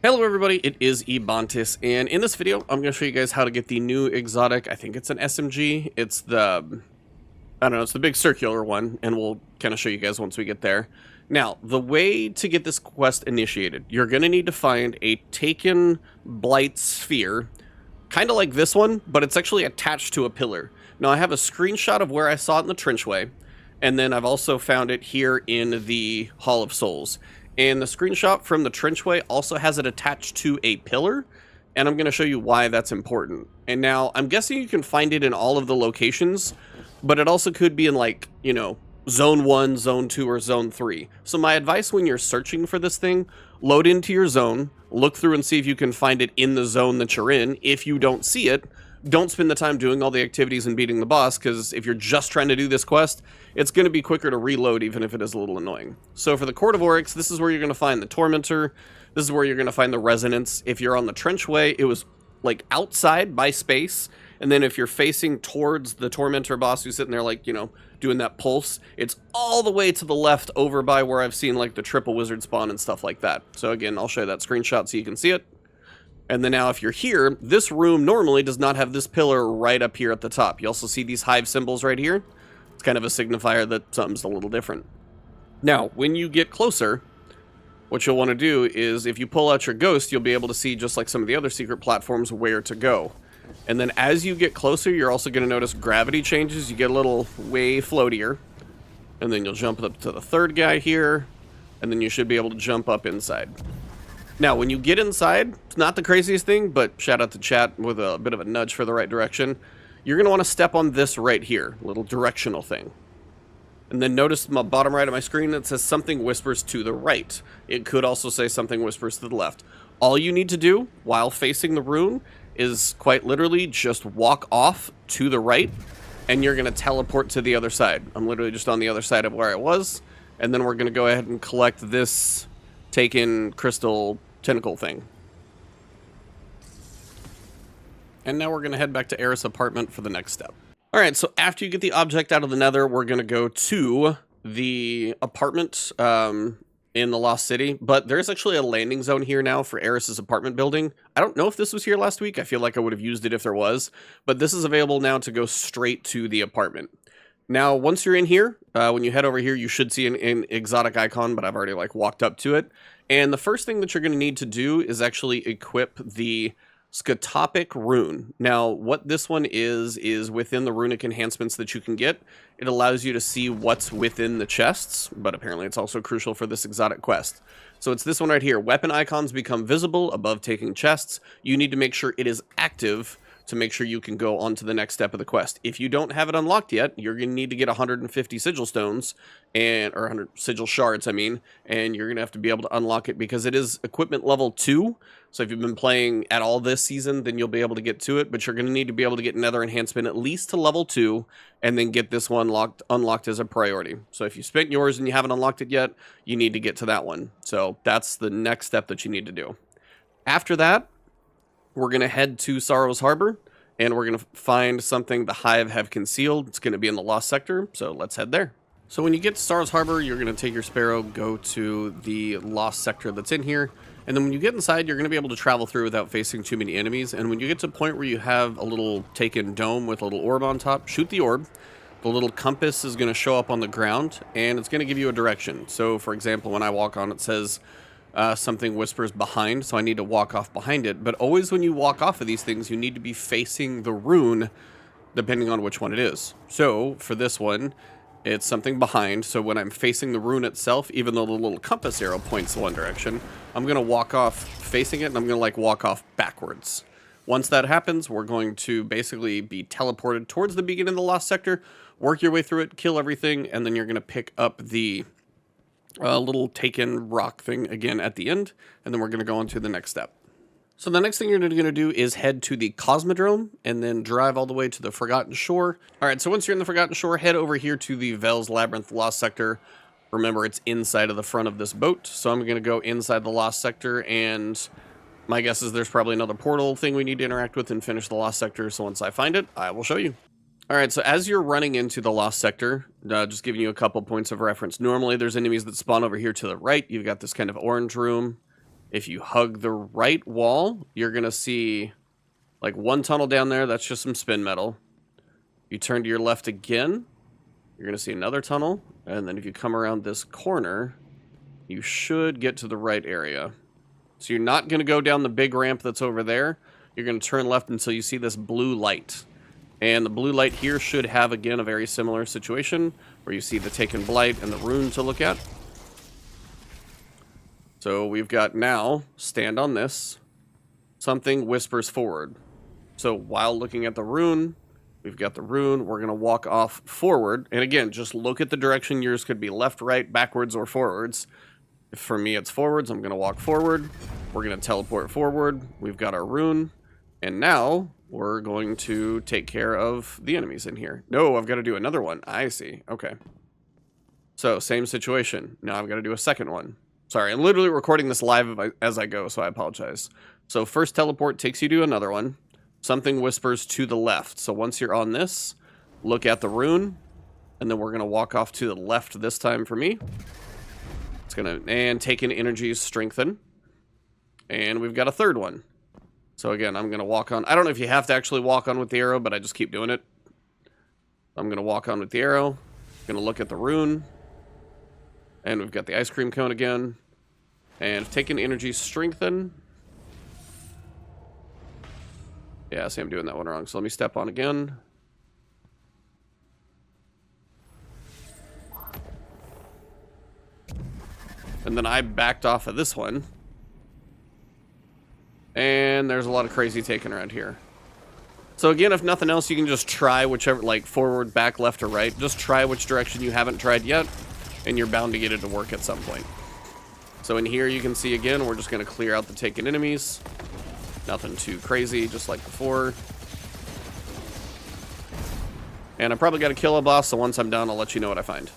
Hello everybody, it is Ebontis, and in this video, I'm going to show you guys how to get the new exotic, I think it's an SMG, it's the, I don't know, it's the big circular one, and we'll kind of show you guys once we get there. Now, the way to get this quest initiated, you're going to need to find a Taken Blight Sphere, kind of like this one, but it's actually attached to a pillar. Now, I have a screenshot of where I saw it in the Trenchway, and then I've also found it here in the Hall of Souls. And the screenshot from the Trenchway also has it attached to a pillar, and I'm going to show you why that's important. And now, I'm guessing you can find it in all of the locations, but it also could be in, like, you know, Zone 1, Zone 2, or Zone 3. So my advice when you're searching for this thing, load into your zone, look through and see if you can find it in the zone that you're in. If you don't see it, don't spend the time doing all the activities and beating the boss, because if you're just trying to do this quest, it's going to be quicker to reload even if it is a little annoying. So for the Court of Oryx, this is where you're going to find the Tormentor. This is where you're going to find the Resonance. If you're on the Trenchway, it was like outside by space, and then if you're facing towards the Tormentor boss who's sitting there like, you know, doing that pulse, it's all the way to the left over by where I've seen like the triple wizard spawn and stuff like that. So again, I'll show you that screenshot so you can see it. And then now if you're here, this room normally does not have this pillar right up here at the top. You also see these hive symbols right here. It's kind of a signifier that something's a little different. Now, when you get closer, what you'll want to do is if you pull out your ghost, you'll be able to see, just like some of the other secret platforms, where to go. And then as you get closer, you're also going to notice gravity changes. You get a little way floatier. And then you'll jump up to the third guy here. And then you should be able to jump up inside. Now, when you get inside, it's not the craziest thing, but shout out to chat with a bit of a nudge for the right direction. You're going to want to step on this right here, little directional thing. And then notice my bottom right of my screen, it says something whispers to the right. It could also say something whispers to the left. All you need to do while facing the rune is quite literally just walk off to the right, and you're going to teleport to the other side. I'm literally just on the other side of where I was, and then we're going to go ahead and collect this Taken crystal tentacle thing. And now we're going to head back to Eris' apartment for the next step. Alright, so after you get the object out of the Nether, we're going to go to the apartment in the Lost City. But there's actually a landing zone here now for Eris' apartment building. I don't know if this was here last week. I feel like I would have used it if there was. But this is available now to go straight to the apartment. Now, once you're in here, when you head over here, you should see an exotic icon, but I've already like walked up to it. And the first thing that you're going to need to do is actually equip the Scotopic Rune. Now, what this one is within the runic enhancements that you can get, it allows you to see what's within the chests, but apparently it's also crucial for this exotic quest. So it's this one right here. Weapon icons become visible above taking chests. You need to make sure it is active to make sure you can go on to the next step of the quest. If you don't have it unlocked yet, you're going to need to get 150 sigil stones, or 100 sigil shards, I mean, and you're going to have to be able to unlock it because it is equipment level 2. So if you've been playing at all this season, then you'll be able to get to it, but you're going to need to be able to get Nether enhancement at least to level 2, and then get this one unlocked as a priority. So if you spent yours and you haven't unlocked it yet, you need to get to that one. So that's the next step that you need to do. After that, we're going to head to Sorrow's Harbor, and we're going to find something the Hive have concealed. It's going to be in the Lost Sector, so let's head there. So when you get to Sorrow's Harbor, you're going to take your Sparrow, go to the Lost Sector that's in here, and then when you get inside, you're going to be able to travel through without facing too many enemies, and when you get to a point where you have a little Taken dome with a little orb on top, shoot the orb. The little compass is going to show up on the ground, and it's going to give you a direction. So, for example, when I walk on, it says something whispers behind, so I need to walk off behind it. But always when you walk off of these things, you need to be facing the rune, depending on which one it is. So for this one, it's something behind. So when I'm facing the rune itself, even though the little compass arrow points one direction, I'm going to walk off facing it, and I'm going to like walk off backwards. Once that happens, we're going to basically be teleported towards the beginning of the Lost Sector, work your way through it, kill everything, and then you're going to pick up the little Taken rock thing again at the end, and then we're going to go on to the next step. So the next thing you're going to do is head to the Cosmodrome, and then drive all the way to the Forgotten Shore. Alright, so once you're in the Forgotten Shore, head over here to the Vel's Labyrinth Lost Sector. Remember, it's inside of the front of this boat, so I'm going to go inside the Lost Sector, and my guess is there's probably another portal thing we need to interact with and finish the Lost Sector, so once I find it, I will show you. Alright, so as you're running into the Lost Sector, just giving you a couple points of reference. Normally, there's enemies that spawn over here to the right. You've got this kind of orange room. If you hug the right wall, you're going to see like one tunnel down there. That's just some spin metal. You turn to your left again, you're going to see another tunnel. And then if you come around this corner, you should get to the right area. So you're not going to go down the big ramp that's over there. You're going to turn left until you see this blue light. And the blue light here should have, again, a very similar situation where you see the Taken Blight and the rune to look at. So we've got now, stand on this, something whispers forward. So while looking at the rune, we've got the rune, we're going to walk off forward. And again, just look at the direction. Yours could be left, right, backwards, or forwards. For me, it's forwards. I'm going to walk forward. We're going to teleport forward. We've got our rune. And now we're going to take care of the enemies in here. No, I've got to do another one. I see. Okay. So same situation. Now I've got to do a second one. Sorry, I'm literally recording this live as I go, so I apologize. So first teleport takes you to another one. Something whispers to the left. So once you're on this, look at the rune. And then we're going to walk off to the left this time for me. It's going to, and Taken Energies strengthen. And we've got a third one. So again, I'm going to walk on. I don't know if you have to actually walk on with the arrow, but I just keep doing it. I'm going to walk on with the arrow. Going to look at the rune. And we've got the ice cream cone again. And Taken Energies strengthen. Yeah, see, I'm doing that one wrong. So let me step on again. And then I backed off of this one. And there's a lot of crazy Taken around here. So again, if nothing else, you can just try whichever, like forward, back, left, or right. Just try which direction you haven't tried yet. And you're bound to get it to work at some point. So in here, you can see again, we're just going to clear out the Taken enemies. Nothing too crazy, just like before. And I probably got to kill a boss, so once I'm done, I'll let you know what I find.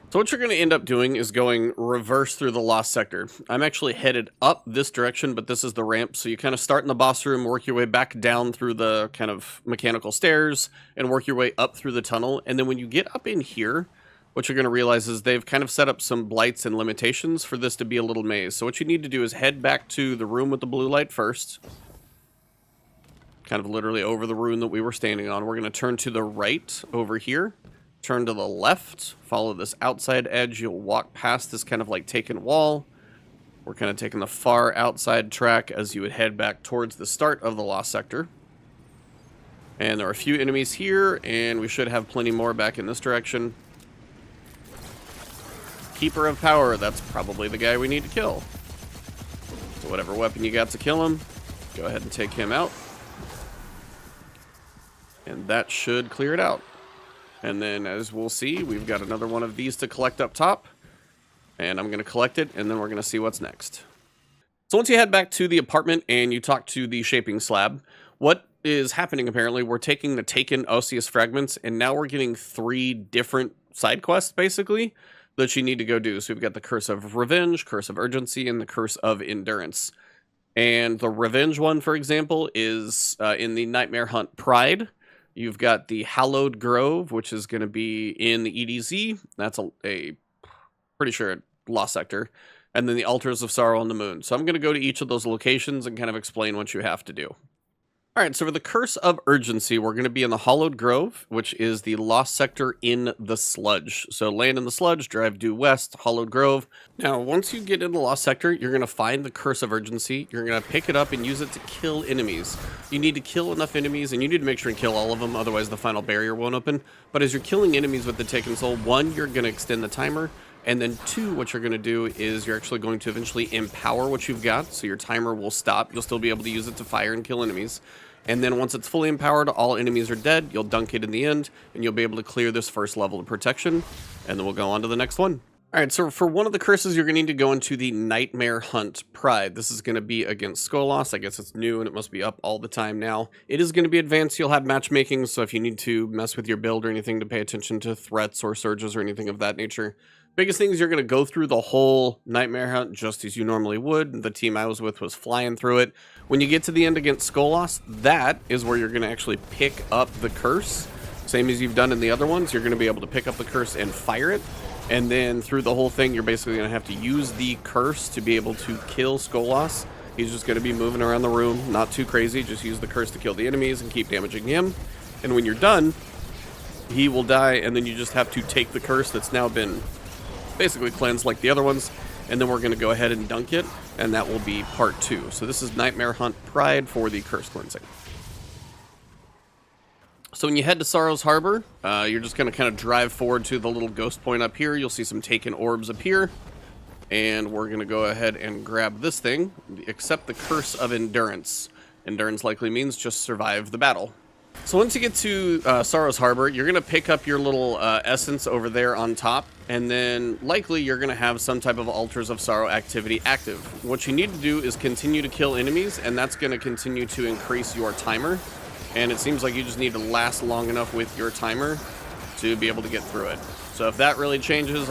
So what you're going to end up doing is going reverse through the Lost Sector. I'm actually headed up this direction, but this is the ramp. So you kind of start in the boss room, work your way back down through the kind of mechanical stairs, and work your way up through the tunnel. And then when you get up in here, what you're going to realize is they've kind of set up some blights and limitations for this to be a little maze. So what you need to do is head back to the room with the blue light first. Kind of literally over the rune that we were standing on. We're going to turn to the right over here. Turn to the left. Follow this outside edge. You'll walk past this kind of like Taken wall. We're kind of taking the far outside track as you would head back towards the start of the Lost Sector. And there are a few enemies here, and we should have plenty more back in this direction. Keeper of Power, that's probably the guy we need to kill. So whatever weapon you got to kill him, go ahead and take him out. And that should clear it out. And then as we'll see, we've got another one of these to collect up top. And I'm going to collect it, and then we're going to see what's next. So once you head back to the apartment and you talk to the shaping slab, what is happening apparently, we're taking the Taken Osseous Fragments, and now we're getting 3 different side quests, basically, that you need to go do. So we've got the Curse of Revenge, Curse of Urgency, and the Curse of Endurance. And the Revenge one, for example, is in the Nightmare Hunt Pride. You've got the Hallowed Grove, which is going to be in the EDZ. That's a pretty sure Lost Sector. And then the Altars of Sorrow on the Moon. So I'm going to go to each of those locations and kind of explain what you have to do. All right, so for the Curse of Urgency, we're going to be in the Hallowed Grove, which is the Lost Sector in the Sludge. So land in the Sludge, drive due west, Hallowed Grove. Now, once you get in the Lost Sector, you're going to find the Curse of Urgency. You're going to pick it up and use it to kill enemies. You need to kill enough enemies, and you need to make sure and kill all of them, otherwise the final barrier won't open. But as you're killing enemies with the Taken Soul, 1, you're going to extend the timer. And then 2, what you're going to do is you're actually going to eventually empower what you've got, so your timer will stop. You'll still be able to use it to fire and kill enemies. And then once it's fully empowered, all enemies are dead. You'll dunk it in the end, and you'll be able to clear this first level of protection. And then we'll go on to the next one. All right, so for one of the curses, you're going to need to go into the Nightmare Hunt Pride. This is going to be against Skolos. I guess it's new, and it must be up all the time now. It is going to be advanced. You'll have matchmaking, so if you need to mess with your build or anything to pay attention to threats or surges or anything of that nature. Biggest thing is you're going to go through the whole Nightmare Hunt just as you normally would. The team I was with was flying through it. When you get to the end against Skolos, that is where you're going to actually pick up the curse. Same as you've done in the other ones, you're going to be able to pick up the curse and fire it. And then through the whole thing, you're basically going to have to use the curse to be able to kill Skolas. He's just going to be moving around the room, not too crazy. Just use the curse to kill the enemies and keep damaging him. And when you're done, he will die, and then you just have to take the curse that's now been basically cleansed like the other ones, and then we're going to go ahead and dunk it, and that will be part 2. So this is Nightmare Hunt Pride for the curse cleansing. So when you head to Sorrow's Harbor, you're just going to kind of drive forward to the little ghost point up here. You'll see some taken orbs appear, and we're going to go ahead and grab this thing, accept the Curse of Endurance. Endurance likely means just survive the battle. So once you get to Sorrow's Harbor, you're going to pick up your little essence over there on top, and then likely you're going to have some type of Altars of Sorrow activity active. What you need to do is continue to kill enemies, and that's going to continue to increase your timer. And it seems like you just need to last long enough with your timer to be able to get through it. So if that really changes,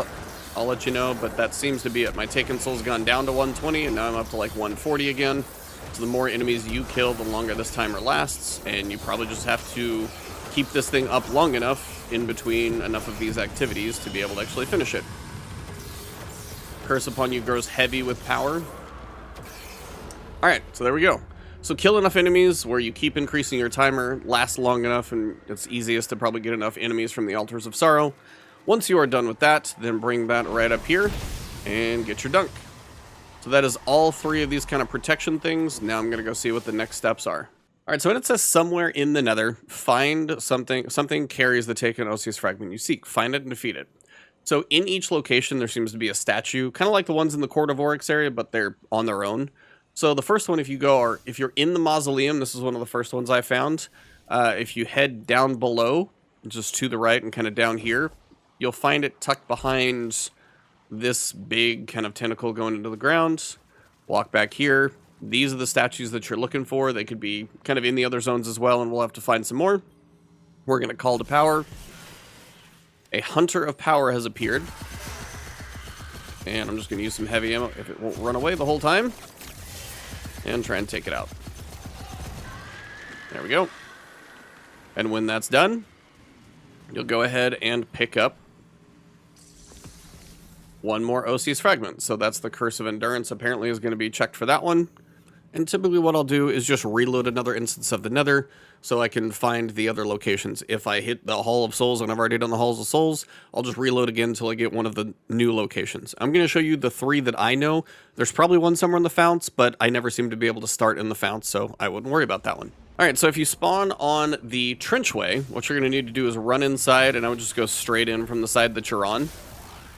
I'll let you know, but that seems to be it. My Taken Soul's gone down to 120, and now I'm up to like 140 again. So the more enemies you kill, the longer this timer lasts, and you probably just have to keep this thing up long enough in between enough of these activities to be able to actually finish it. Curse upon you grows heavy with power. Alright, so there we go. So kill enough enemies where you keep increasing your timer, last long enough, and it's easiest to probably get enough enemies from the Altars of Sorrow. Once you are done with that, then bring that right up here and get your dunk. So that is all 3 of these kind of protection things. Now I'm going to go see what the next steps are. Alright, so when it says somewhere in the Nether, find something carries the Taken Osseous Fragment you seek. Find it and defeat it. So in each location there seems to be a statue, kind of like the ones in the Court of Oryx area, but they're on their own. So the first one, if you're in the Mausoleum, this is one of the first ones I found. If you head down below, just to the right and kind of down here, you'll find it tucked behind this big kind of tentacle going into the ground. Walk back here. These are the statues that you're looking for. They could be kind of in the other zones as well, and we'll have to find some more. We're going to call to power. A Hunter of Power has appeared. And I'm just going to use some heavy ammo if it won't run away the whole time. And try and take it out. There we go. And when that's done, you'll go ahead and pick up one more Osseous Fragment. So that's the Curse of Endurance apparently is going to be checked for that one. And typically what I'll do is just reload another instance of the Nether so I can find the other locations. If I hit the Hall of Souls and I've already done the Halls of Souls, I'll just reload again until I get one of the new locations. I'm going to show you the 3 that I know. There's probably one somewhere in the Founts, but I never seem to be able to start in the Founts, so I wouldn't worry about that one. Alright, so if you spawn on the Trenchway, what you're going to need to do is run inside, and I would just go straight in from the side that you're on.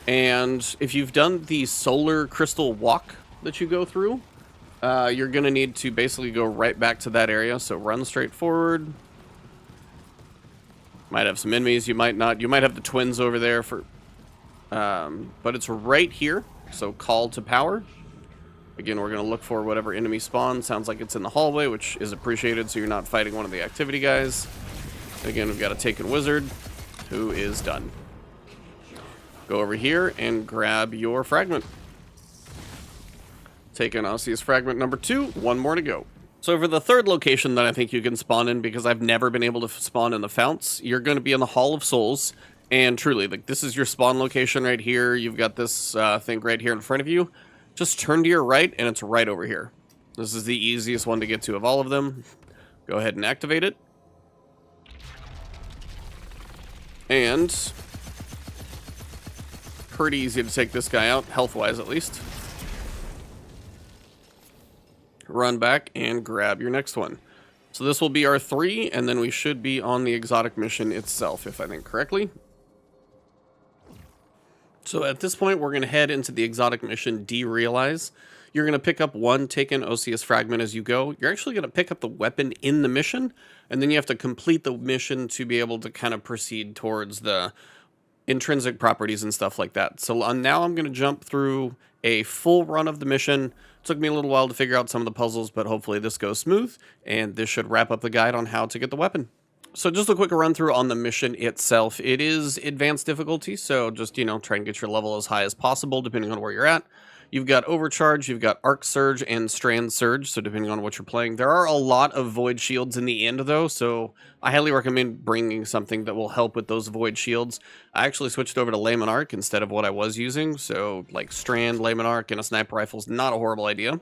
And if you've done the Solar Crystal Walk that you go through, you're going to need to basically go right back to that area. So run straight forward. Might have some enemies, you might not. You might have the twins over there for... but it's right here. So call to power. Again, we're going to look for whatever enemy spawn. Sounds like it's in the hallway, which is appreciated so you're not fighting one of the activity guys. Again, we've got a Taken Wizard who is done. Go over here and grab your fragment. Taken Osseous Fragment number 2, 1 more to go. So for the 3rd location that I think you can spawn in, because I've never been able to spawn in the Founts, you're going to be in the Hall of Souls. And truly, like, this is your spawn location right here. You've got this thing right here in front of you. Just turn to your right, and it's right over here. This is the easiest one to get to of all of them. Go ahead and activate it. And pretty easy to take this guy out, health-wise at least. Run back and grab your next one. So this will be our 3, and then we should be on the Exotic Mission itself, if I think correctly. So at this point, we're going to head into the Exotic Mission Derealize. You're going to pick up 1 Taken Osseous Fragment as you go. You're actually going to pick up the weapon in the mission, and then you have to complete the mission to be able to kind of proceed towards the intrinsic properties and stuff like that. So now I'm going to jump through a full run of the mission. Took me a little while to figure out some of the puzzles, but hopefully this goes smooth, and this should wrap up the guide on how to get the weapon. So just a quick run through on the mission itself. It is advanced difficulty, so just, try and get your level as high as possible, depending on where you're at. You've got Overcharge, you've got Arc Surge, and Strand Surge, so depending on what you're playing. There are a lot of Void Shields in the end, though, so I highly recommend bringing something that will help with those Void Shields. I actually switched over to Layman Arc instead of what I was using, so like Strand, Layman Arc, and a Sniper Rifle is not a horrible idea.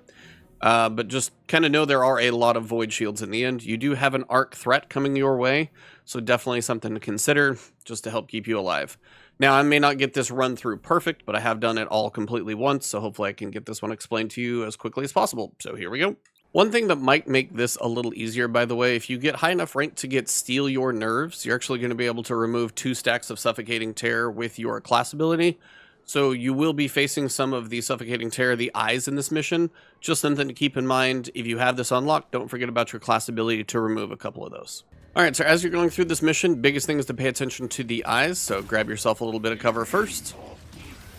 But just kind of know there are a lot of Void Shields in the end. You do have an Arc threat coming your way, so definitely something to consider just to help keep you alive. Now, I may not get this run through perfect, but I have done it all completely once, so hopefully I can get this one explained to you as quickly as possible. So here we go. One thing that might make this a little easier, by the way, if you get high enough rank to get Steal Your Nerves, you're actually going to be able to remove 2 stacks of Suffocating Terror with your class ability. So you will be facing some of the Suffocating Terror, the eyes in this mission. Just something to keep in mind. If you have this unlocked, don't forget about your class ability to remove a couple of those. Alright, so as you're going through this mission, biggest thing is to pay attention to the eyes, so grab yourself a little bit of cover first.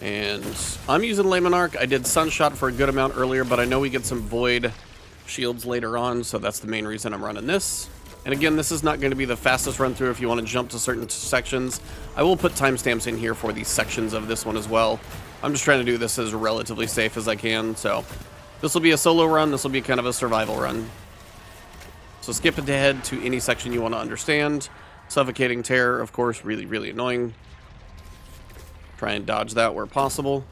And I'm using Layman Arc. I did Sunshot for a good amount earlier, but I know we get some Void Shields later on, so that's the main reason I'm running this. And again, this is not going to be the fastest run through if you want to jump to certain sections. I will put timestamps in here for these sections of this one as well. I'm just trying to do this as relatively safe as I can, so this will be a solo run, this will be kind of a survival run. So skip ahead to any section you want to understand. Suffocating Terror, of course, really, really annoying. Try and dodge that where possible.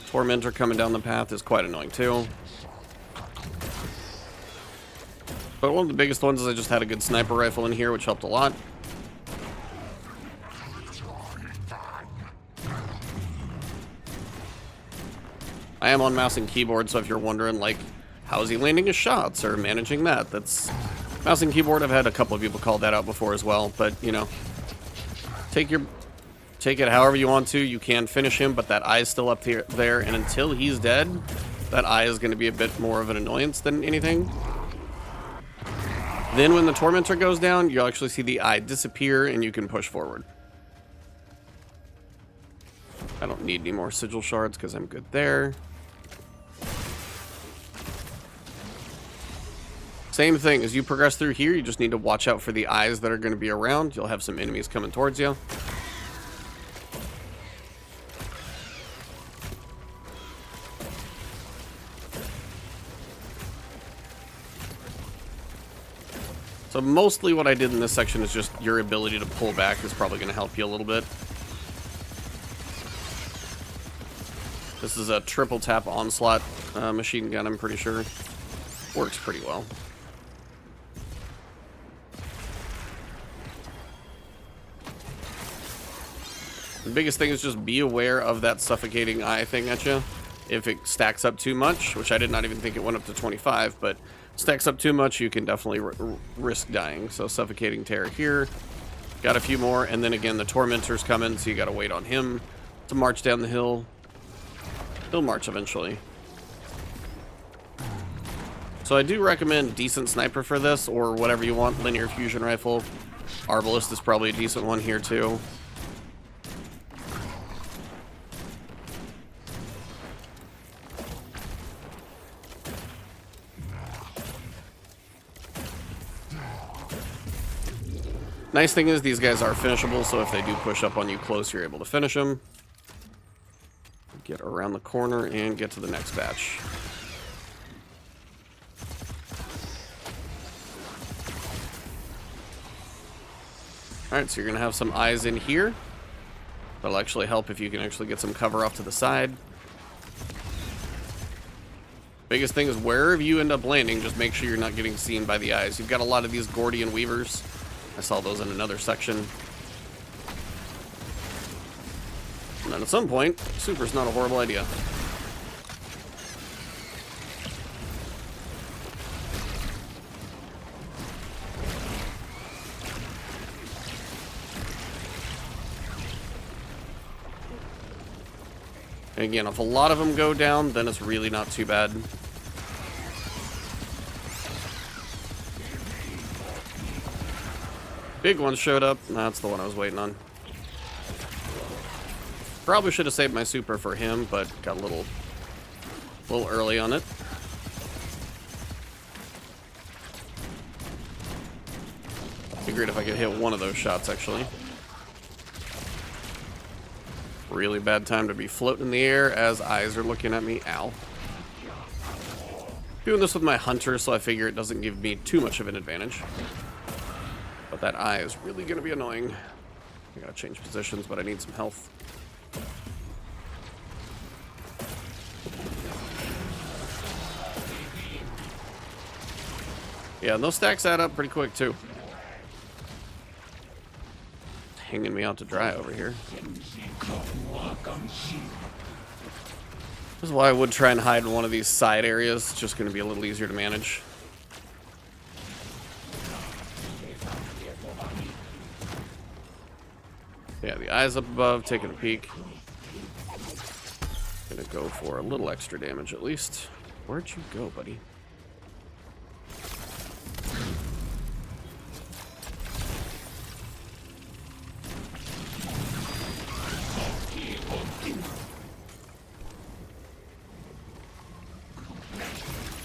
Tormentor coming down the path is quite annoying too. But one of the biggest ones is I just had a good sniper rifle in here, which helped a lot. I am on mouse and keyboard, so if you're wondering, like, how is he landing his shots or managing that, that's mouse and keyboard. I've had a couple of people call that out before as well, but, you know, take it however you want to. You can finish him, but that eye is still up there, and until he's dead, that eye is going to be a bit more of an annoyance than anything. Then when the Tormentor goes down, you'll actually see the eye disappear, and you can push forward. I don't need any more Sigil Shards because I'm good there. Same thing, as you progress through here, you just need to watch out for the eyes that are going to be around. You'll have some enemies coming towards you. So mostly what I did in this section is just your ability to pull back is probably going to help you a little bit. This is a triple tap onslaught machine gun, I'm pretty sure. Works pretty well. The biggest thing is just be aware of that suffocating eye thing at you. If it stacks up too much, which I did not even think it went up to 25, but stacks up too much, you can definitely risk dying. So Suffocating Terror here. Got a few more, and then again, the Tormentor's coming, so you gotta wait on him to march down the hill. He'll march eventually. So I do recommend decent sniper for this, or whatever you want, linear fusion rifle. Arbalist is probably a decent one here too. Nice thing is these guys are finishable, so if they do push up on you close, you're able to finish them. Get around the corner and get to the next batch. Alright, so you're going to have some eyes in here. That'll actually help if you can actually get some cover off to the side. Biggest thing is wherever you end up landing, just make sure you're not getting seen by the eyes. You've got a lot of these Gordian Weavers. I saw those in another section. And then at some point, super's not a horrible idea. And again, if a lot of them go down, then it's really not too bad. Big one showed up. That's the one I was waiting on. Probably should have saved my super for him, but got a little early on it. be great if I could hit one of those shots, actually. Really bad time to be floating in the air as eyes are looking at me. Ow. Doing this with my hunter, so I figure it doesn't give me too much of an advantage. But that eye is really going to be annoying. I gotta change positions, but I need some health. Yeah, and those stacks add up pretty quick, too. Hanging me out to dry over here. This is why I would try and hide in one of these side areas. It's just going to be a little easier to manage. Yeah, the eyes up above, taking a peek. Gonna go for a little extra damage at least. Where'd you go, buddy?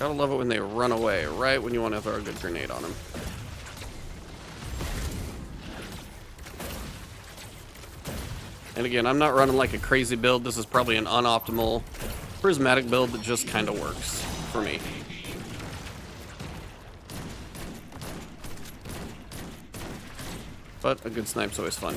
Gotta love it when they run away, right when you want to throw a good grenade on them. And again, I'm not running like a crazy build. This is probably an unoptimal prismatic build that just kind of works for me. But a good snipe's always fun.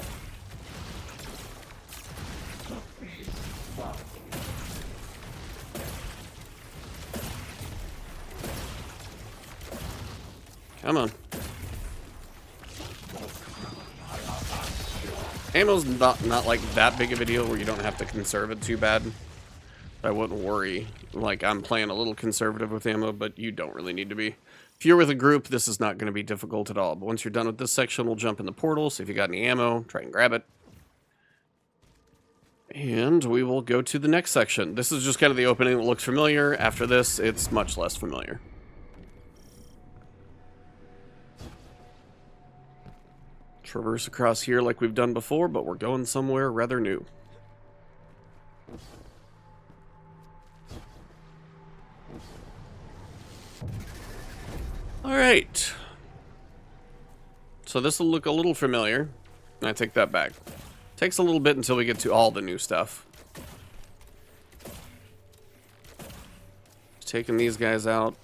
Come on. Ammo's not like that big of a deal where you don't have to conserve it too bad. I wouldn't worry. Like, I'm playing a little conservative with ammo, but you don't really need to be. If you're with a group, this is not going to be difficult at all. But once you're done with this section, we'll jump in the portal, see if you got any ammo, try and grab it. And we will go to the next section. This is just kind of the opening that looks familiar. After this, it's much less familiar. Traverse across here like we've done before, but we're going somewhere rather new. Alright. So this will look a little familiar. And I take that back. Takes a little bit until we get to all the new stuff. Taking these guys out.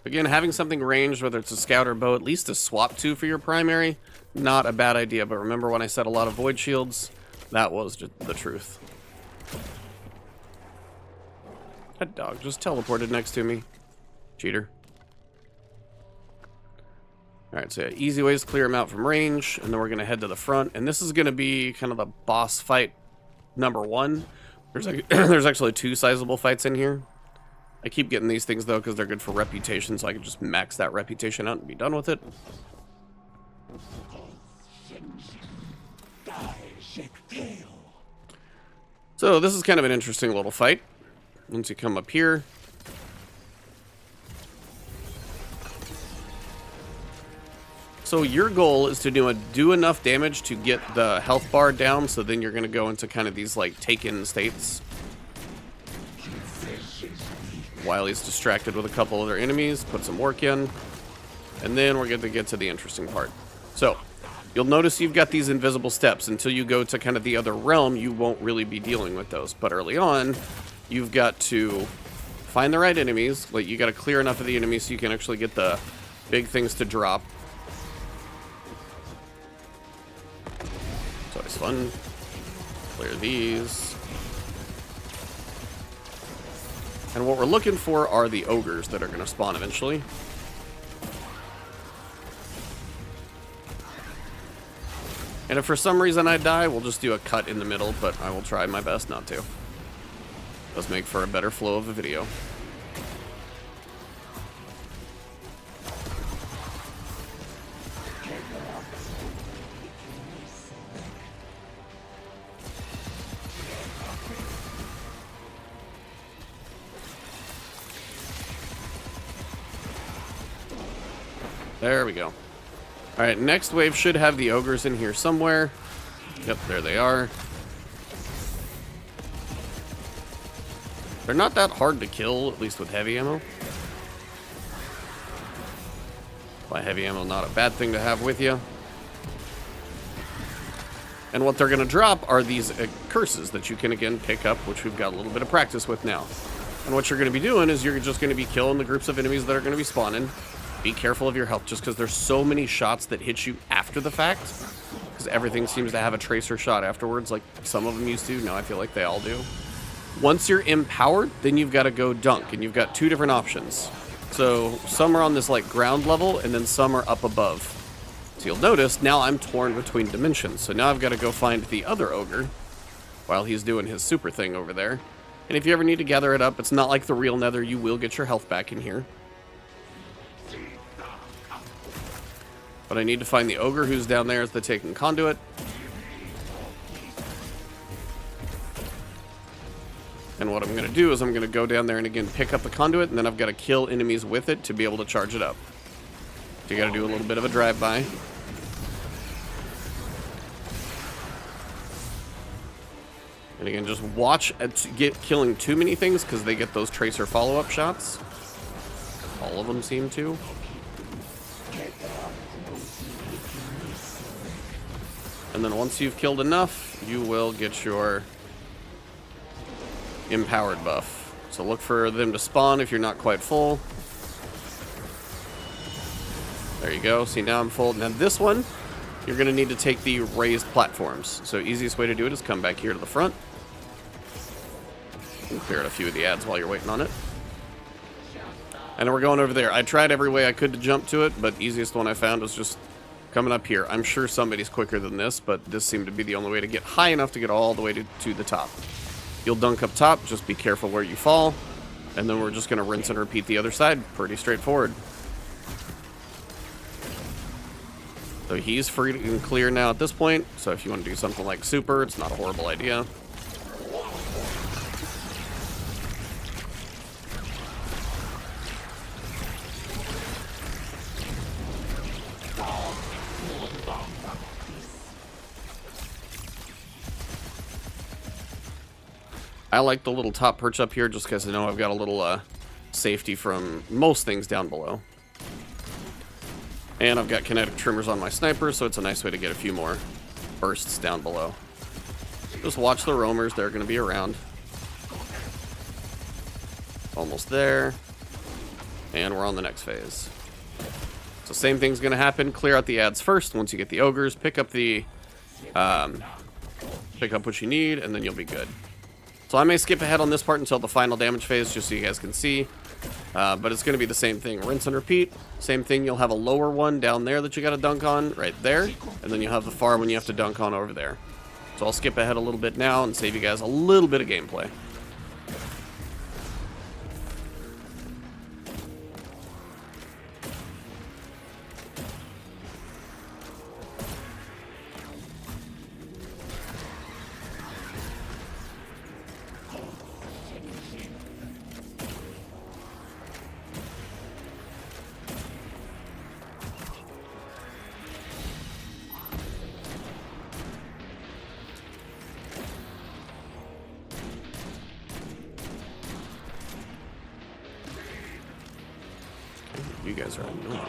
Again, having something ranged, whether it's a scout or bow, at least to swap to for your primary, not a bad idea. But remember when I said a lot of void shields? That was just the truth. That dog just teleported next to me. Cheater. Alright, so yeah, easy ways to clear them out from range, and then we're going to head to the front. And this is going to be kind of the boss fight number one. There's actually two sizable fights in here. I keep getting these things, though, because they're good for reputation, so I can just max that reputation out and be done with it. So this is kind of an interesting little fight. Once you come up here. So your goal is to do enough damage to get the health bar down, so then you're going to go into kind of these, like, taken states. While he's distracted with a couple other enemies, put some work in, and then we're going to get to the interesting part. So, you'll notice you've got these invisible steps. Until you go to kind of the other realm, you won't really be dealing with those. But early on, you've got to find the right enemies. Like, you got to clear enough of the enemies so you can actually get the big things to drop. It's always fun. Clear these. And what we're looking for are the ogres that are going to spawn eventually. And if for some reason I die, we'll just do a cut in the middle, but I will try my best not to. Does make for a better flow of a video. There we go. Alright, next wave should have the ogres in here somewhere. Yep, there they are. They're not that hard to kill, at least with heavy ammo. Why heavy ammo not a bad thing to have with you. And what they're going to drop are these curses that you can, again, pick up, which we've got a little bit of practice with now. And what you're going to be doing is you're just going to be killing the groups of enemies that are going to be spawning. Be careful of your health, just because there's so many shots that hit you after the fact. Because everything seems to have a tracer shot afterwards, like some of them used to. Now I feel like they all do. Once you're empowered, then you've got to go dunk, and you've got two different options. So some are on this like ground level, and then some are up above. So you'll notice now I'm torn between dimensions. So now I've got to go find the other ogre while he's doing his super thing over there. And if you ever need to gather it up, it's not like the real Nether. You will get your health back in here. But I need to find the ogre who's down there as the Taken Conduit. And what I'm going to do is I'm going to go down there and again pick up the conduit, and then I've got to kill enemies with it to be able to charge it up. So you got to do a little bit of a drive-by. And again, just watch killing too many things because they get those tracer follow-up shots. All of them seem to. And then once you've killed enough, you will get your empowered buff. So look for them to spawn if you're not quite full. There you go. See, now I'm full. Now this one, you're going to need to take the raised platforms. So easiest way to do it is come back here to the front. And clear out a few of the ads while you're waiting on it. And then we're going over there. I tried every way I could to jump to it, but easiest one I found was just coming up here. I'm sure somebody's quicker than this, but this seemed to be the only way to get high enough to get all the way to the top. You'll dunk up top, just be careful where you fall, and then we're just going to rinse and repeat the other side. Pretty straightforward. So he's free and clear now at this point, so if you want to do something like super, it's not a horrible idea. I like the little top perch up here just because I know I've got a little safety from most things down below. And I've got kinetic trimmers on my sniper, so it's a nice way to get a few more bursts down below. Just watch the roamers, they're going to be around. Almost there. And we're on the next phase. So same thing's going to happen. Clear out the ads first. Once you get the ogres, pick up the... pick up what you need, and then you'll be good. So I may skip ahead on this part until the final damage phase, just so you guys can see. But it's going to be the same thing. Rinse and repeat. Same thing, you'll have a lower one down there that you got to dunk on, right there. And then you'll have the far one you have to dunk on over there. So I'll skip ahead a little bit now and save you guys a little bit of gameplay. You guys are annoying.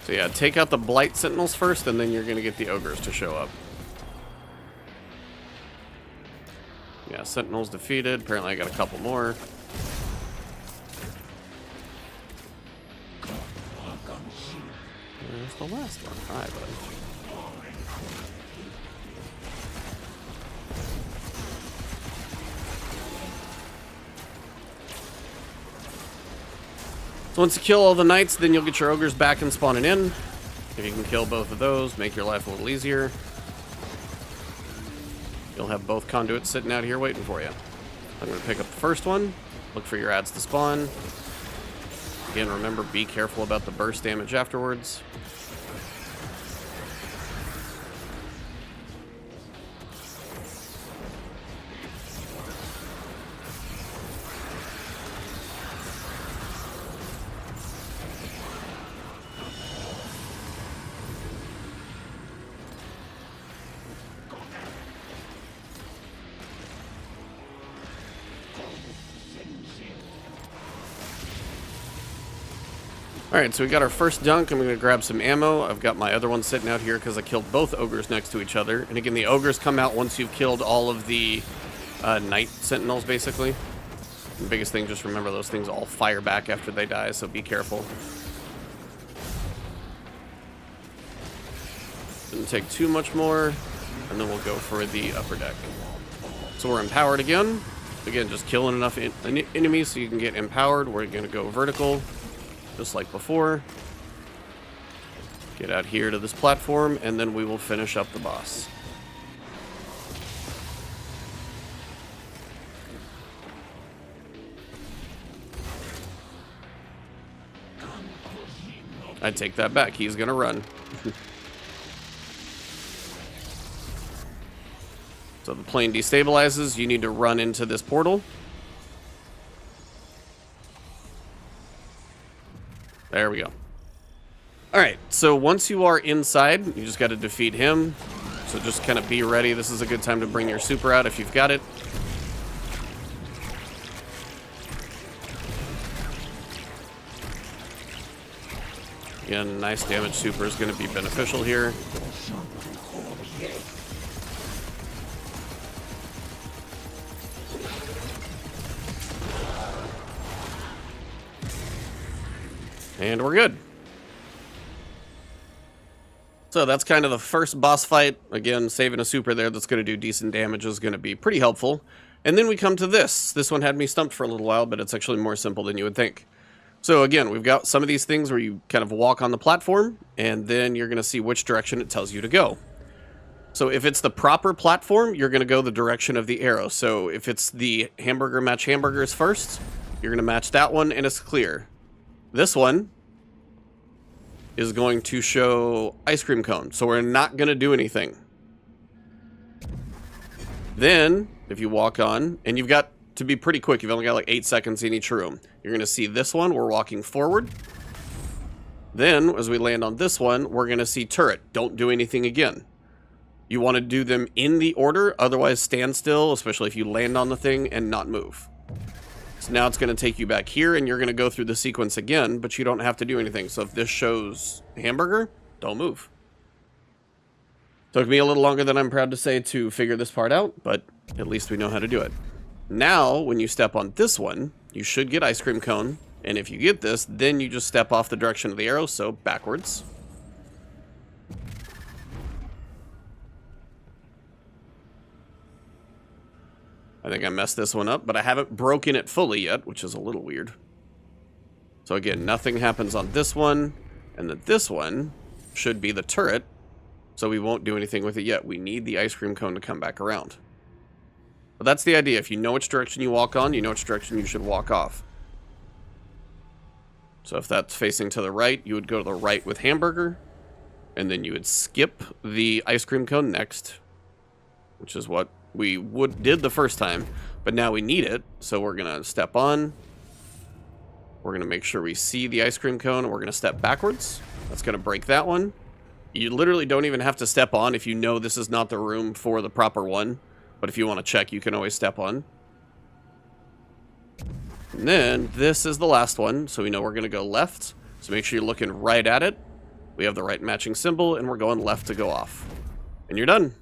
So yeah, take out the Blight Sentinels first, and then you're going to get the Ogres to show up. Yeah, Sentinels defeated. Apparently I got a couple more. There's the last one. Alright, buddy. So once you kill all the knights, then you'll get your ogres back and spawning in. If you can kill both of those, make your life a little easier. You'll have both conduits sitting out here waiting for you. I'm going to pick up the first one. Look for your ads to spawn. Again, remember, be careful about the burst damage afterwards. Alright, so we got our first dunk. I'm going to grab some ammo. I've got my other one sitting out here because I killed both ogres next to each other. And again, the ogres come out once you've killed all of the night sentinels, basically. The biggest thing, just remember those things all fire back after they die, so be careful. Didn't take too much more, and then we'll go for the upper deck. So we're empowered again. Again, just killing enough enemies so you can get empowered. We're going to go vertical, just like before. Get out here to this platform, and then we will finish up the boss. I take that back. He's going to run. So the plane destabilizes. You need to run into this portal. There we go. Alright, so once you are inside, you just got to defeat him. So just kind of be ready. This is a good time to bring your super out if you've got it. Again, nice damage super is going to be beneficial here. And we're good. So that's kind of the first boss fight. Again, saving a super there that's going to do decent damage is going to be pretty helpful. And then we come to this. This one had me stumped for a little while, but it's actually more simple than you would think. So again, we've got some of these things where you kind of walk on the platform, and then you're going to see which direction it tells you to go. So if it's the proper platform, you're going to go the direction of the arrow. So if it's the hamburger match hamburgers first, you're going to match that one, and it's clear. This one is going to show ice cream cone, so we're not going to do anything. Then, if you walk on, and you've got to be pretty quick, you've only got like 8 seconds in each room. You're going to see this one, we're walking forward. Then, as we land on this one, we're going to see turret. Don't do anything again. You want to do them in the order, otherwise stand still, especially if you land on the thing, and not move. So now it's going to take you back here, and you're going to go through the sequence again, but you don't have to do anything. So if this shows hamburger, don't move. Took me a little longer than I'm proud to say to figure this part out, but at least we know how to do it. Now, when you step on this one, you should get ice cream cone, and if you get this, then you just step off the direction of the arrow, so backwards. I think I messed this one up, but I haven't broken it fully yet, which is a little weird. So again, nothing happens on this one, and then this one should be the turret, so we won't do anything with it yet. We need the ice cream cone to come back around. But that's the idea. If you know which direction you walk on, you know which direction you should walk off. So if that's facing to the right, you would go to the right with hamburger, and then you would skip the ice cream cone next, which is what we did the first time, but now we need it, so we're going to step on. We're going to make sure we see the ice cream cone, and we're going to step backwards. That's going to break that one. You literally don't even have to step on if you know this is not the room for the proper one, but if you want to check, you can always step on. And then this is the last one, so we know we're going to go left, so make sure you're looking right at it. We have the right matching symbol, and we're going left to go off. And you're done.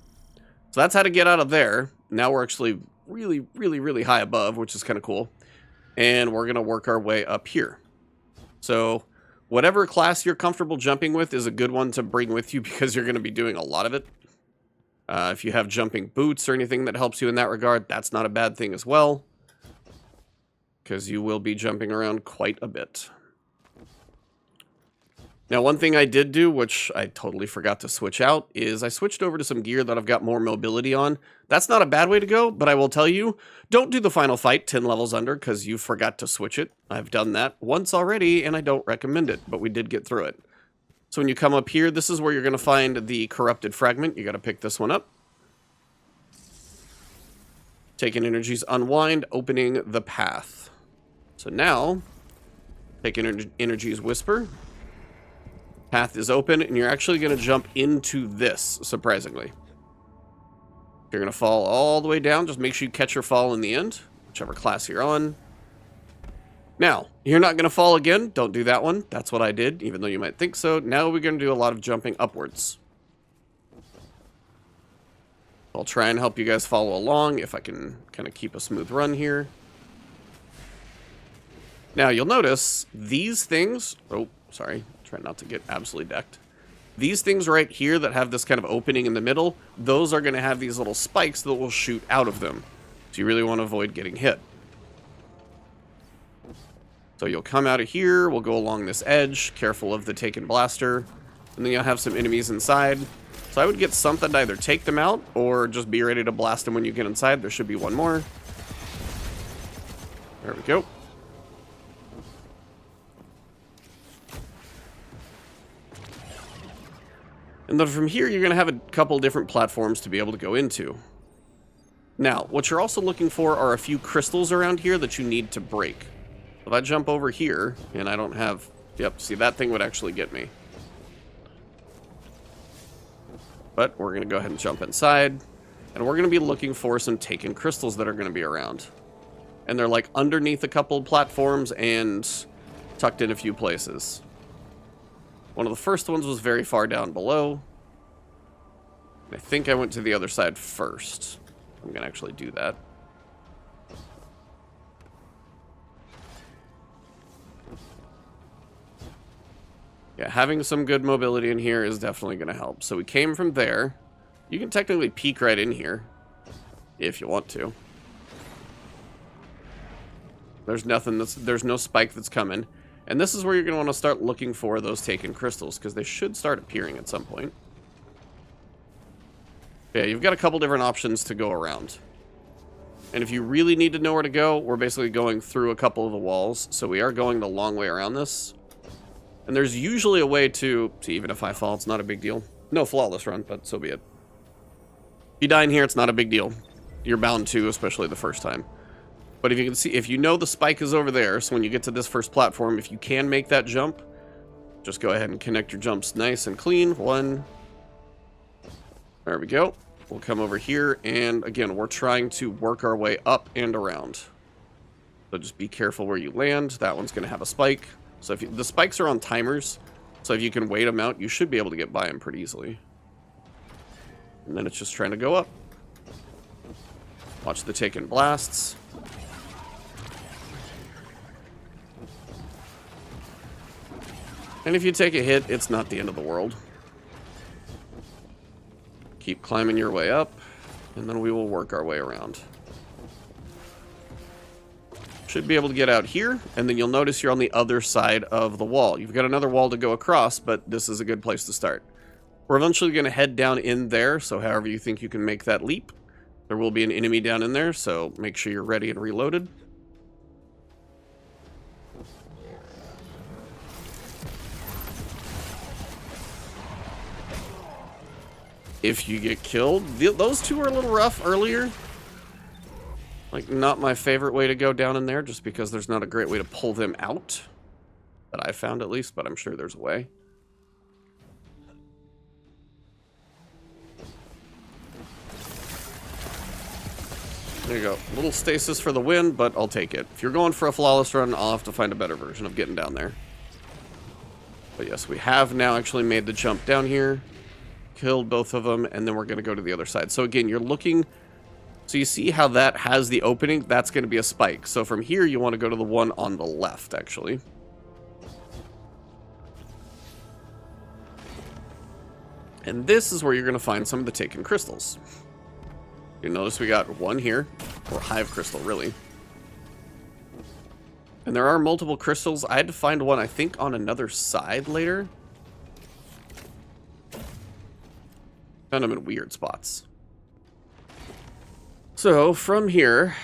So that's how to get out of there. Now we're actually really, really, really high above, which is kind of cool. And we're going to work our way up here. So whatever class you're comfortable jumping with is a good one to bring with you because you're going to be doing a lot of it. If you have jumping boots or anything that helps you in that regard, that's not a bad thing as well, because you will be jumping around quite a bit. Now, one thing I did do, which I totally forgot to switch out, is I switched over to some gear that I've got more mobility on. That's not a bad way to go, but I will tell you, don't do the final fight 10 levels under because you forgot to switch it. I've done that once already, and I don't recommend it, but we did get through it. So when you come up here, this is where you're going to find the corrupted fragment. You got to pick this one up. Taken Energies Unwind, opening the path. So now, Taken Energies Whisper. Path is open, and you're actually going to jump into this, surprisingly. You're going to fall all the way down. Just make sure you catch your fall in the end, whichever class you're on. Now, you're not going to fall again. Don't do that one. That's what I did, even though you might think so. Now we're going to do a lot of jumping upwards. I'll try and help you guys follow along if I can kind of keep a smooth run here. Now, you'll notice these things... Oh, sorry. Try not to get absolutely decked. These things right here that have this kind of opening in the middle, those are going to have these little spikes that will shoot out of them. So you really want to avoid getting hit. So you'll come out of here, we'll go along this edge, careful of the Taken Blaster, and then you'll have some enemies inside. So I would get something to either take them out, or just be ready to blast them when you get inside. There should be one more. There we go. And then from here, you're going to have a couple different platforms to be able to go into. Now, what you're also looking for are a few crystals around here that you need to break. If I jump over here, and I don't have... Yep, see, that thing would actually get me. But we're going to go ahead and jump inside. And we're going to be looking for some Taken crystals that are going to be around. And they're like underneath a couple of platforms and tucked in a few places. One of the first ones was very far down below. I think I went to the other side first. I'm going to actually do that. Yeah, having some good mobility in here is definitely going to help. So we came from there. You can technically peek right in here if you want to. There's nothing there's no spike that's coming. And this is where you're going to want to start looking for those Taken crystals, because they should start appearing at some point. Yeah, you've got a couple different options to go around. And if you really need to know where to go, we're basically going through a couple of the walls. So we are going the long way around this. And there's usually a way to even if I fall, it's not a big deal. No flawless run, but so be it. If you die in here, it's not a big deal. You're bound to, especially the first time. But if you can see, if you know the spike is over there, so when you get to this first platform, if you can make that jump, just go ahead and connect your jumps nice and clean. One. There we go. We'll come over here, and again, we're trying to work our way up and around. So just be careful where you land. That one's going to have a spike. So if the spikes are on timers, so if you can wait them out, you should be able to get by them pretty easily. And then it's just trying to go up. Watch the Taken blasts. And if you take a hit, it's not the end of the world. Keep climbing your way up, and then we will work our way around. Should be able to get out here, and then you'll notice you're on the other side of the wall. You've got another wall to go across, but this is a good place to start. We're eventually going to head down in there, so however you think you can make that leap. There will be an enemy down in there, so make sure you're ready and reloaded. If you get killed, those two were a little rough earlier. Like, not my favorite way to go down in there, just because there's not a great way to pull them out. That I've found, at least, but I'm sure there's a way. There you go. A little stasis for the win, but I'll take it. If you're going for a flawless run, I'll have to find a better version of getting down there. But yes, we have now actually made the jump down here. Killed both of them, and then we're going to go to the other side. So again, you're looking... So you see how that has the opening? That's going to be a spike. So from here, you want to go to the one on the left, actually. And this is where you're going to find some of the Taken crystals. You notice we got one here, or hive crystal, really. And there are multiple crystals. I had to find one, I think, on another side later. Found them in weird spots. So, from here,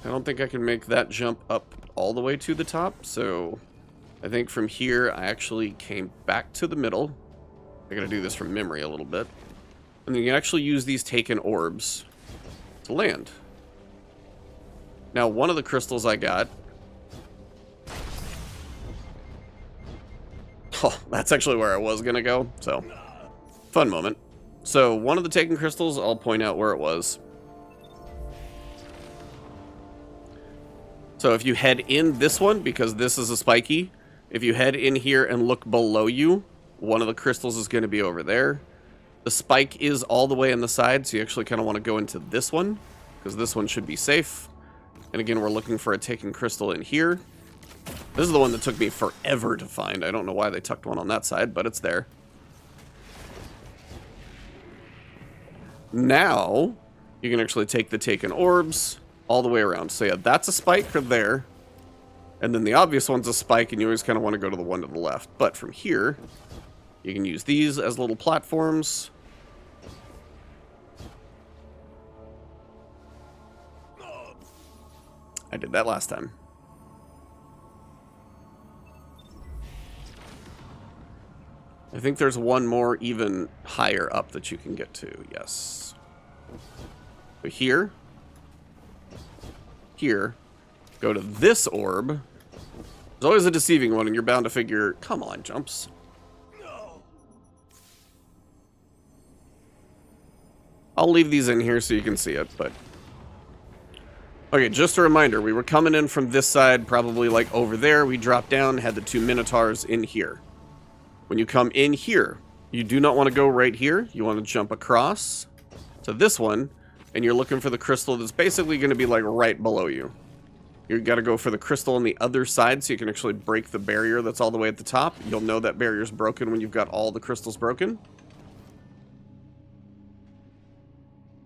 I don't think I can make that jump up all the way to the top. So, I think from here, I actually came back to the middle. I gotta do this from memory a little bit. And then you can actually use these Taken orbs to land. Now, one of the crystals I got... Oh, that's actually where I was gonna go, so... Fun moment. So, one of the Taken crystals, I'll point out where it was. So if you head in this one, because this is a spiky, if you head in here and look below you, one of the crystals is going to be over there. The spike is all the way on the side, so you actually kind of want to go into this one, because this one should be safe. And again, we're looking for a taken crystal in here. This is the one that took me forever to find. I don't know why they tucked one on that side, but it's there. Now, you can actually take the taken orbs all the way around. So yeah, that's a spike right there. And then the obvious one's a spike, and you always kind of want to go to the one to the left. But from here, you can use these as little platforms. I did that last time. I think there's one more even higher up that you can get to. Yes. So here, go to this orb. There's always a deceiving one, and you're bound to figure, come on, jumps. I'll leave these in here so you can see it, but... Okay, just a reminder, we were coming in from this side, probably like over there. We dropped down, had the 2 Minotaurs in here. When you come in here, you do not want to go right here. You want to jump across to this one, and you're looking for the crystal that's basically going to be like right below you. You've got to go for the crystal on the other side so you can actually break the barrier that's all the way at the top. You'll know that barrier's broken when you've got all the crystals broken.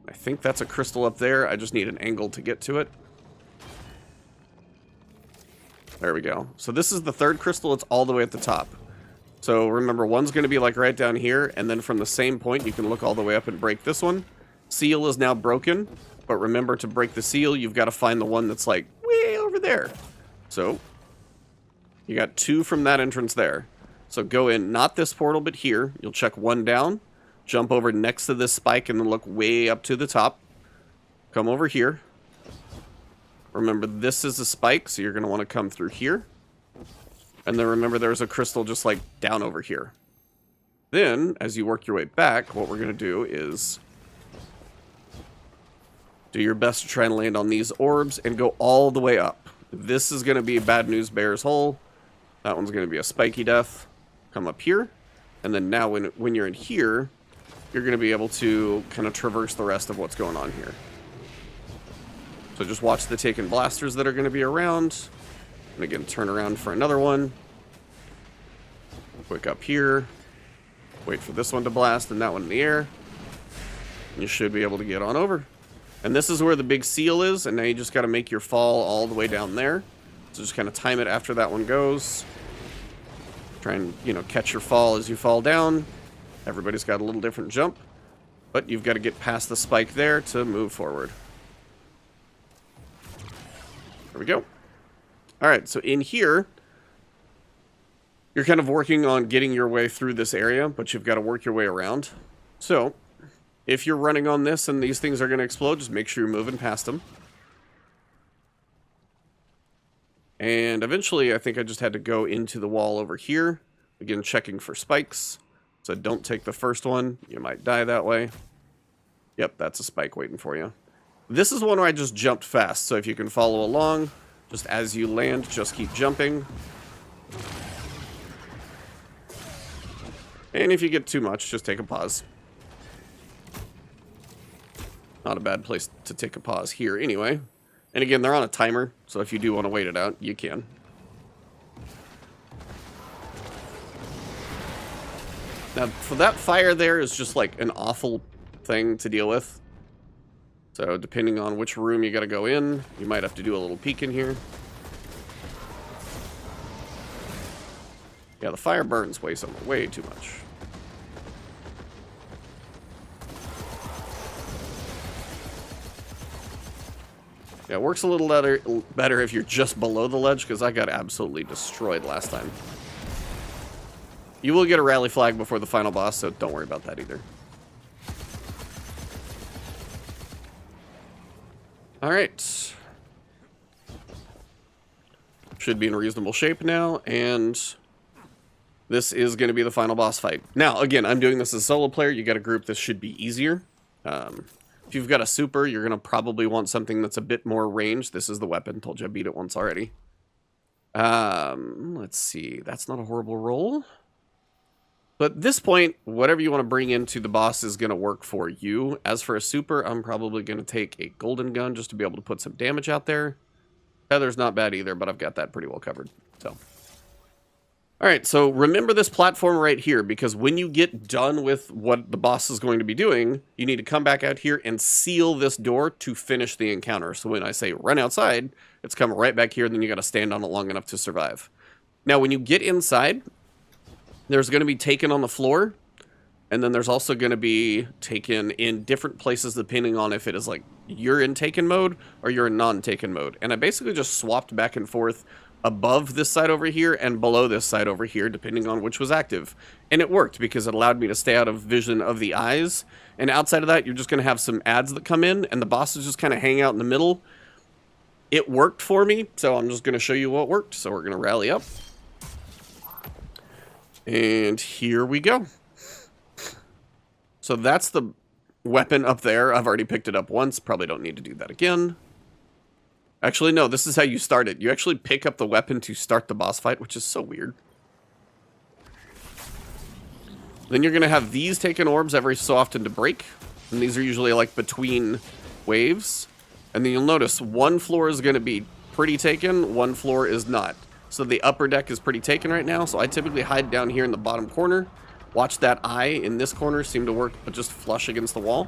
I think that's a crystal up there. I just need an angle to get to it. There we go. So this is the 3rd crystal. It's all the way at the top. So remember, one's going to be like right down here, and then from the same point, you can look all the way up and break this one. Seal is now broken, but remember, to break the seal, you've got to find the one that's like way over there. So you got 2 from that entrance there. So go in, not this portal, but here. You'll check 1 down. Jump over next to this spike and then look way up to the top. Come over here. Remember, this is a spike, so you're going to want to come through here. And then remember, there's a crystal just like down over here. Then, as you work your way back, what we're going to do is do your best to try and land on these orbs and go all the way up. This is going to be Bad News Bear's Hole. That one's going to be a spiky death. Come up here. And then now when you're in here, you're going to be able to kind of traverse the rest of what's going on here. So just watch the Taken blasters that are going to be around. And again, turn around for another one. Quick up here. Wait for this one to blast and that one in the air. And you should be able to get on over. And this is where the big seal is. And now you just got to make your fall all the way down there. So just kind of time it after that one goes. Try and, you know, catch your fall as you fall down. Everybody's got a little different jump. But you've got to get past the spike there to move forward. There we go. Alright, so in here, you're kind of working on getting your way through this area, but you've got to work your way around. So, if you're running on this and these things are going to explode, just make sure you're moving past them. And eventually, I think I just had to go into the wall over here. Again, checking for spikes. So don't take the first one. You might die that way. Yep, that's a spike waiting for you. This is one where I just jumped fast, so if you can follow along, just as you land, just keep jumping. And if you get too much, just take a pause. Not a bad place to take a pause here anyway. And again, they're on a timer, so if you do want to wait it out, you can. Now, for that fire there is just like an awful thing to deal with. So, depending on which room you gotta go in, you might have to do a little peek in here. Yeah, the fire burns way too much. Yeah, it works a little better if you're just below the ledge, because I got absolutely destroyed last time. You will get a rally flag before the final boss, so don't worry about that either. Alright. Should be in reasonable shape now, and this is going to be the final boss fight. Now, again, I'm doing this as a solo player. You got a group, this should be easier. If If you've got a super, you're going to probably want something that's a bit more ranged. This is the weapon. Told you I beat it once already. Let's see. That's not a horrible roll. But at this point, whatever you want to bring into the boss is going to work for you. As for a super, I'm probably going to take a golden gun just to be able to put some damage out there. Feather's not bad either, but I've got that pretty well covered. So, all right, so remember this platform right here, because when you get done with what the boss is going to be doing, you need to come back out here and seal this door to finish the encounter. So when I say run outside, it's come right back here, and then you got to stand on it long enough to survive. Now, when you get inside, there's going to be Taken on the floor, and then there's also going to be Taken in different places depending on if it is like you're in Taken mode or you're in non-Taken mode. And I basically just swapped back and forth above this side over here and below this side over here, depending on which was active. And it worked because it allowed me to stay out of vision of the eyes. And outside of that, you're just going to have some ads that come in, and the bosses just kind of hang out in the middle. It worked for me, so I'm just going to show you what worked. So we're going to rally up. And here we go. So that's the weapon up there. I've already picked it up once. Probably don't need to do that again. Actually, no, this is how you start it. You actually pick up the weapon to start the boss fight, which is so weird. Then you're going to have these Taken orbs every so often to break. And these are usually like between waves. And then you'll notice one floor is going to be pretty Taken, one floor is not. So the upper deck is pretty Taken right now. So I typically hide down here in the bottom corner. Watch that eye in this corner seem to work, but just flush against the wall.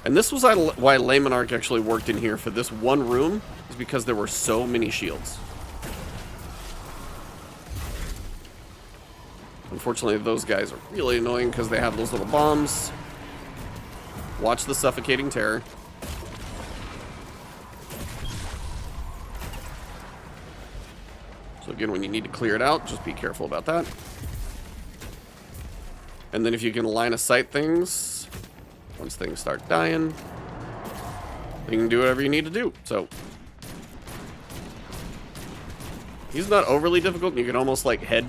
And this was why Laymonarch actually worked in here for this one room, is because there were so many shields. Unfortunately, those guys are really annoying because they have those little bombs. Watch the suffocating terror. So again, when you need to clear it out, just be careful about that. And then if you can line of sight things, once things start dying, you can do whatever you need to do. So he's not overly difficult. You can almost like you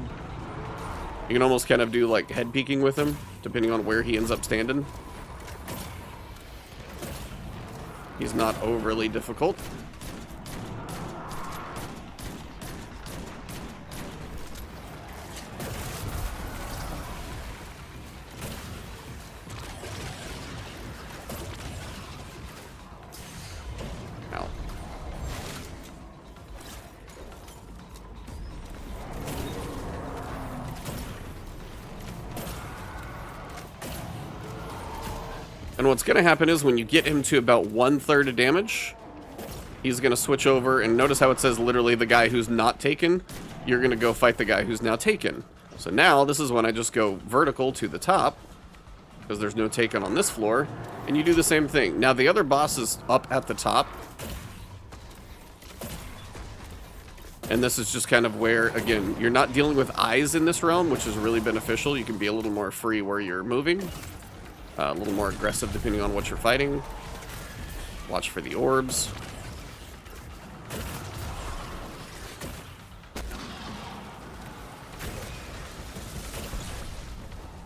can almost kind of do like head peeking with him, depending on where he ends up standing. He's not overly difficult. And what's going to happen is when you get him to about 1/3 of damage, he's going to switch over, and notice how it says literally the guy who's not taken. You're going to go fight the guy who's now taken. So now this is when I just go vertical to the top, because there's no Taken on this floor, and you do the same thing. Now the other boss is up at the top. And this is just kind of where, again, you're not dealing with eyes in this realm, which is really beneficial. You can be a little more free where you're moving. A little more aggressive depending on what you're fighting. Watch for the orbs.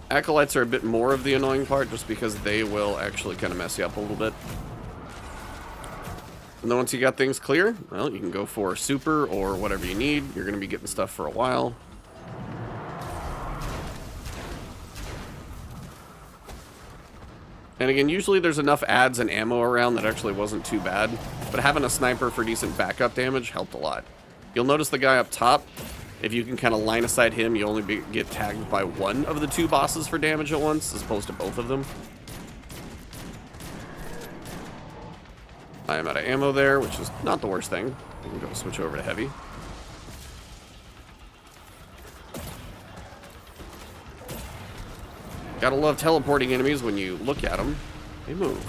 Acolytes are a bit more of the annoying part just because they will actually kind of mess you up a little bit. And then once you got things clear, well, you can go for super or whatever you need. You're going to be getting stuff for a while. And again, usually there's enough ads and ammo around that actually wasn't too bad. But having a sniper for decent backup damage helped a lot. You'll notice the guy up top, if you can kind of line aside him, you only get tagged by one of the two bosses for damage at once, as opposed to both of them. I am out of ammo there, which is not the worst thing. We can go switch over to heavy. Gotta love teleporting enemies. When you look at them, they move.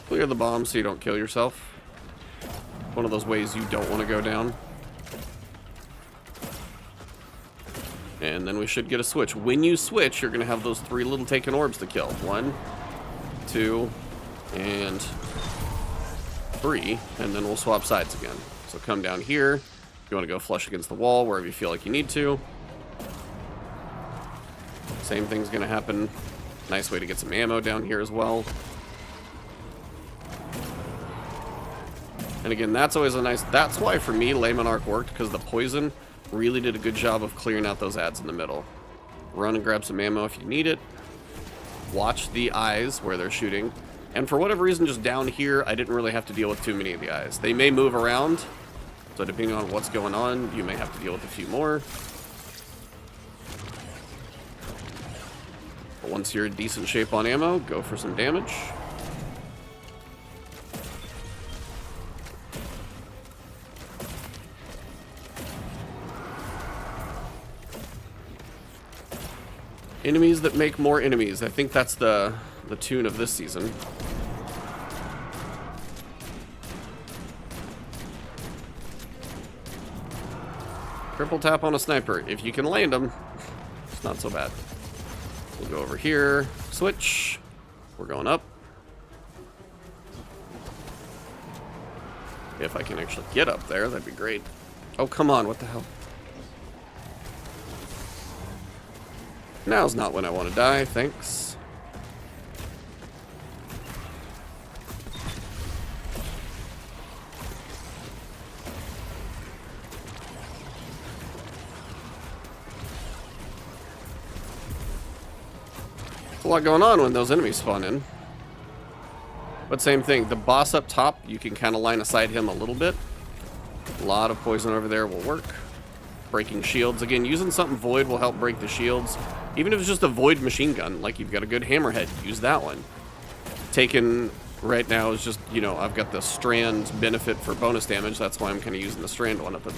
Clear the bomb so you don't kill yourself. One of those ways you don't want to go down. And then we should get a switch. When you switch, you're going to have those 3 little Taken orbs to kill. 1, 2, and 3. And then we'll swap sides again. So come down here. You want to go flush against the wall wherever you feel like you need to. Same thing's going to happen. Nice way to get some ammo down here as well. And again, that's always a nice... That's why, for me, Layman Arc worked, because the poison really did a good job of clearing out those ads in the middle. Run and grab some ammo if you need it. Watch the eyes where they're shooting. And for whatever reason, just down here, I didn't really have to deal with too many of the eyes. They may move around, so depending on what's going on, you may have to deal with a few more. But once you're in decent shape on ammo, go for some damage. Enemies that make more enemies. I think that's the tune of this season. Triple tap on a sniper. If you can land them, it's not so bad. We'll go over here. Switch. We're going up. If I can actually get up there, that'd be great. Oh, come on. What the hell? Now's not when I want to die, thanks. There's a lot going on when those enemies spawn in. But same thing, the boss up top, you can kind of line aside him a little bit. A lot of poison over there will work. Breaking shields. Again, using something void will help break the shields. Even if it's just a void machine gun, like you've got a good hammerhead, use that one. Taken right now is just, you know, I've got the strand benefit for bonus damage. That's why I'm kind of using the strand one at the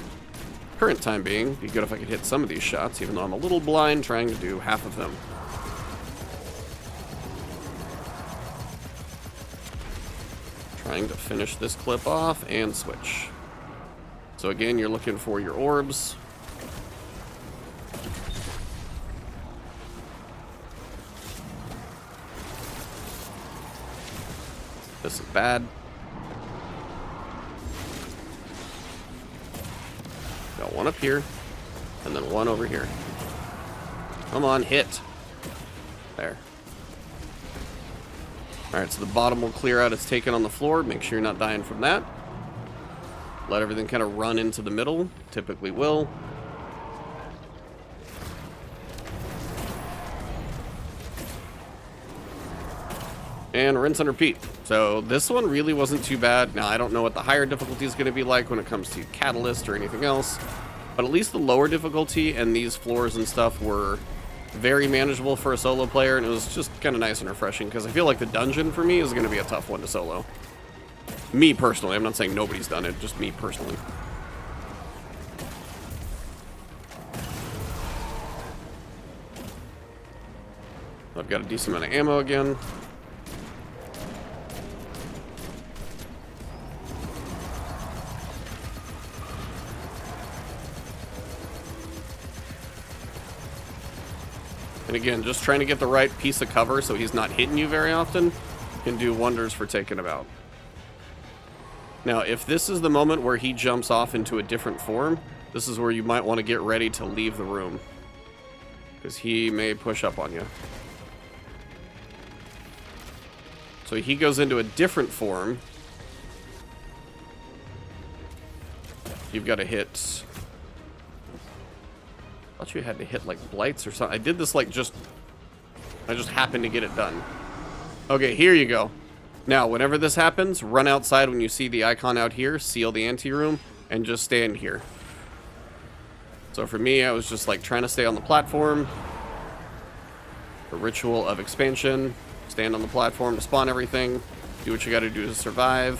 current time being. Be good if I could hit some of these shots, even though I'm a little blind trying to do half of them. Trying to finish this clip off and switch. So again, you're looking for your orbs. This is bad. Got one up here, and then one over here. Come on, hit. There. Alright, so the bottom will clear out its taken on the floor. Make sure you're not dying from that. Let everything kind of run into the middle. Typically will. And rinse and repeat. So this one really wasn't too bad. Now, I don't know what the higher difficulty is going to be like when it comes to Catalyst or anything else. But at least the lower difficulty and these floors and stuff were very manageable for a solo player. And it was just kind of nice and refreshing. Because I feel like the dungeon for me is going to be a tough one to solo. Me personally. I'm not saying nobody's done it. Just me personally. I've got a decent amount of ammo again. And again, just trying to get the right piece of cover so he's not hitting you very often can do wonders for taking him out. Now, if this is the moment where he jumps off into a different form, this is where you might want to get ready to leave the room. Because he may push up on you. So he goes into a different form. You've got to hit... I thought you had to hit like blights or something. I did this like I just happened to get it done. Okay, here you go. Now, whenever this happens, run outside when you see the icon out here, seal the anteroom, and just stand here. So for me, I was just like trying to stay on the platform. The ritual of expansion. Stand on the platform to spawn everything. Do what you gotta do to survive.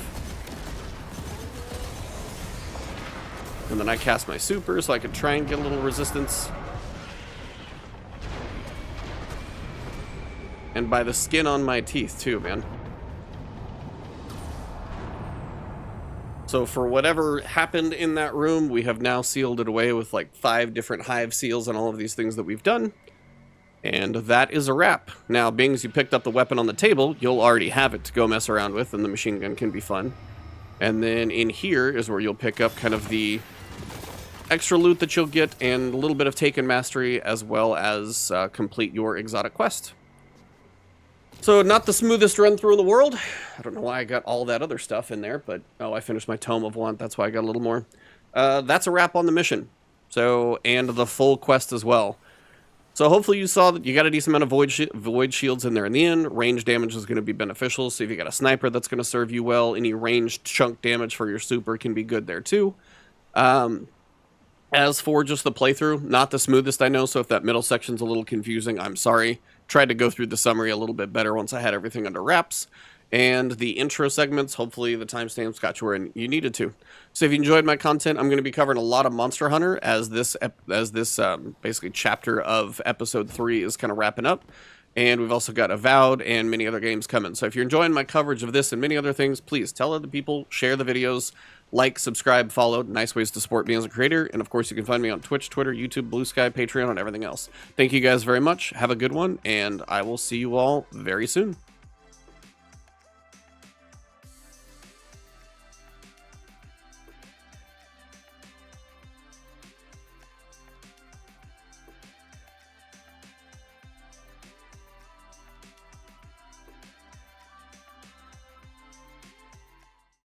And then I cast my super so I could try and get a little resistance. And by the skin on my teeth too, man. So for whatever happened in that room, we have now sealed it away with like 5 different hive seals and all of these things that we've done. And that is a wrap. Now, being as you picked up the weapon on the table, you'll already have it to go mess around with, and the machine gun can be fun. And then in here is where you'll pick up kind of the extra loot that you'll get, and a little bit of Taken Mastery, as well as complete your exotic quest. So not the smoothest run through in the world. I don't know why I got all that other stuff in there, but oh, I finished my Tome of Want. That's why I got a little more. That's a wrap on the mission. So, and the full quest as well. So hopefully you saw that you got a decent amount of void shields in there in the end. Range damage is going to be beneficial. So if you got a sniper, that's going to serve you well. Any ranged chunk damage for your super can be good there too. As for just the playthrough, not the smoothest I know, so if that middle section's a little confusing, I'm sorry. Tried to go through the summary a little bit better once I had everything under wraps. And the intro segments, hopefully the timestamps got you where you needed to. So if you enjoyed my content, I'm going to be covering a lot of Monster Hunter as this basically chapter of episode 3 is kind of wrapping up. And we've also got Avowed and many other games coming. So if you're enjoying my coverage of this and many other things, please tell other people, share the videos, like, subscribe, follow. Nice ways to support me as a creator. And of course, you can find me on Twitch, Twitter, YouTube, Blue Sky, Patreon, and everything else. Thank you guys very much. Have a good one, and I will see you all very soon.